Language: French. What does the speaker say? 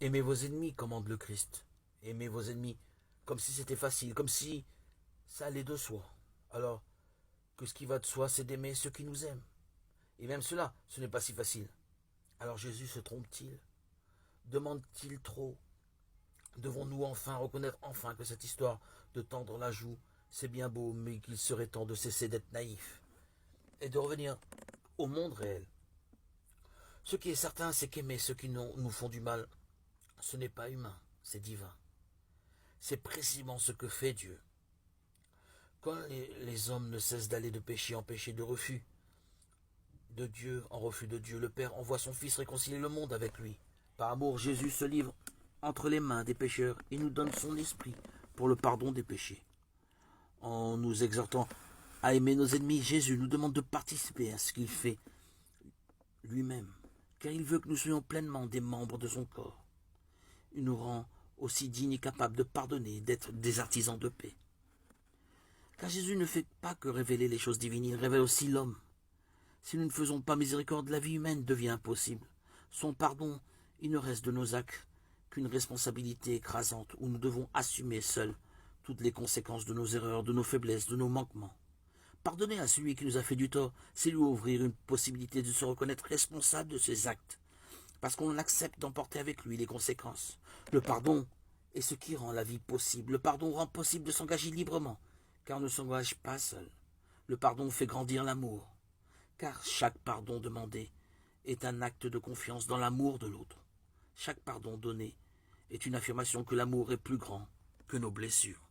Aimez vos ennemis, commande le Christ. Aimez vos ennemis, comme si c'était facile, comme si ça allait de soi. Alors que ce qui va de soi, c'est d'aimer ceux qui nous aiment. Et même cela, ce n'est pas si facile. Alors Jésus se trompe-t-il? Demande-t-il trop? Devons-nous enfin reconnaître enfin que cette histoire de tendre la joue, c'est bien beau, mais qu'il serait temps de cesser d'être naïf et de revenir au monde réel? Ce qui est certain, c'est qu'aimer ceux qui nous font du mal, ce n'est pas humain, c'est divin. C'est précisément ce que fait Dieu. Quand les hommes ne cessent d'aller de péché en péché, de refus de Dieu en refus de Dieu, le Père envoie son Fils réconcilier le monde avec lui. Par amour, Jésus se livre entre les mains des pécheurs et nous donne son esprit pour le pardon des péchés. En nous exhortant à aimer nos ennemis, Jésus nous demande de participer à ce qu'il fait lui-même, car il veut que nous soyons pleinement des membres de son corps. Il nous rend aussi dignes et capables de pardonner, d'être des artisans de paix. Car Jésus ne fait pas que révéler les choses divines, il révèle aussi l'homme. Si nous ne faisons pas miséricorde, la vie humaine devient impossible. Son pardon, il ne reste de nos actes qu'une responsabilité écrasante où nous devons assumer seuls toutes les conséquences de nos erreurs, de nos faiblesses, de nos manquements. Pardonner à celui qui nous a fait du tort, c'est lui ouvrir une possibilité de se reconnaître responsable de ses actes, parce qu'on accepte d'emporter avec lui les conséquences. Le pardon est ce qui rend la vie possible. Le pardon rend possible de s'engager librement, car on ne s'engage pas seul. Le pardon fait grandir l'amour, car chaque pardon demandé est un acte de confiance dans l'amour de l'autre. Chaque pardon donné est une affirmation que l'amour est plus grand que nos blessures.